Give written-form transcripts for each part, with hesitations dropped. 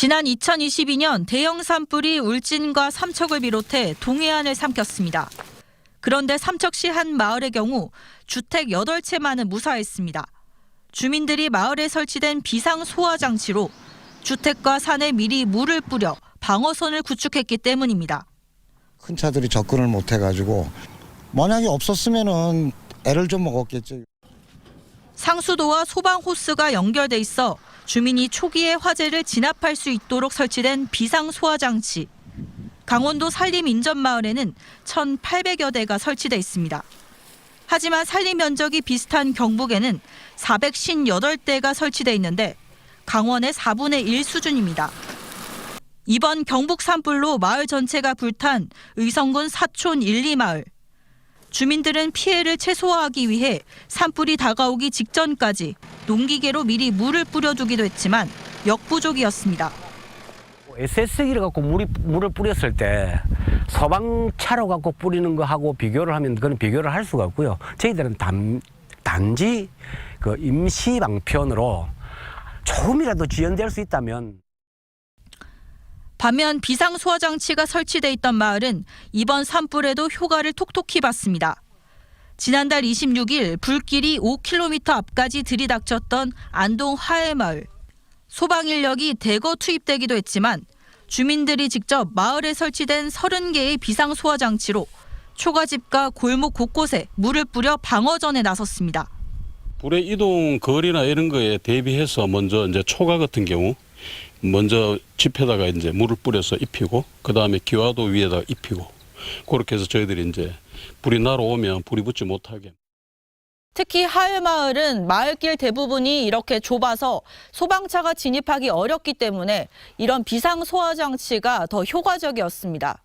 지난 2022년 대형 산불이 울진과 삼척을 비롯해 동해안을 삼켰습니다. 그런데 삼척시 한 마을의 경우 주택 8채만은 무사했습니다. 주민들이 마을에 설치된 비상 소화 장치로 주택과 산에 미리 물을 뿌려 방어선을 구축했기 때문입니다. 큰 차들이 접근을 못 해가지고 만약에 없었으면은 애를 좀 먹었겠죠. 상수도와 소방 호스가 연결돼 있어 주민이 초기에 화재를 진압할 수 있도록 설치된 비상 소화 장치. 강원도 산림인접마을에는 1,800여 대가 설치돼 있습니다. 하지만 산림 면적이 비슷한 경북에는 458대가 설치돼 있는데 강원의 4분의 1 수준입니다. 이번 경북 산불로 마을 전체가 불탄 의성군 사촌 1, 2마을. 주민들은 피해를 최소화하기 위해 산불이 다가오기 직전까지 농기계로 미리 물을 뿌려두기도 했지만 역부족이었습니다. SS기를 갖고 물을 뿌렸을 때 소방차로 갖고 뿌리는 거하고 비교를 하면 그건 비교를 할 수가 없고요. 저희들은 단지 그 임시 방편으로 조금이라도 지연될 수 있다면. 반면 비상소화장치가 설치돼 있던 마을은 이번 산불에도 효과를 톡톡히 봤습니다. 지난달 26일 불길이 5km 앞까지 들이닥쳤던 안동 화해마을. 소방 인력이 대거 투입되기도 했지만 주민들이 직접 마을에 설치된 30개의 비상소화장치로 초가집과 골목 곳곳에 물을 뿌려 방어전에 나섰습니다. 불의 이동 거리나 이런 거에 대비해서 먼저 이제 초가 같은 경우 먼저 집에다가 이제 물을 뿌려서 입히고 그 다음에 기와도 위에다가 입히고 그렇게 해서 저희들이 이제 불이 날아오면 불이 붙지 못하게. 특히 하회마을은 마을길 대부분이 이렇게 좁아서 소방차가 진입하기 어렵기 때문에 이런 비상소화장치가 더 효과적이었습니다.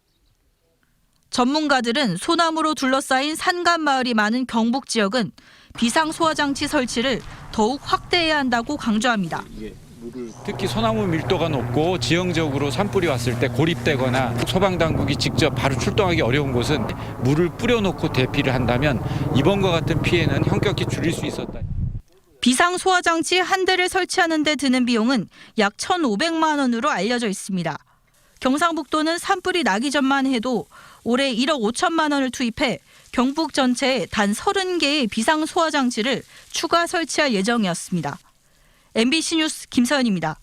전문가들은 소나무로 둘러싸인 산간마을이 많은 경북 지역은 비상소화장치 설치를 더욱 확대해야 한다고 강조합니다. 특히 소나무 밀도가 높고 지형적으로 산불이 왔을 때 고립되거나 소방당국이 직접 바로 출동하기 어려운 곳은 물을 뿌려놓고 대피를 한다면 이번과 같은 피해는 현격히 줄일 수 있었다. 비상소화장치 한 대를 설치하는 데 드는 비용은 약 1,500만 원으로 알려져 있습니다. 경상북도는 산불이 나기 전만 해도 올해 1억 5천만 원을 투입해 경북 전체에 단 30개의 비상소화장치를 추가 설치할 예정이었습니다. MBC 뉴스 김서연입니다.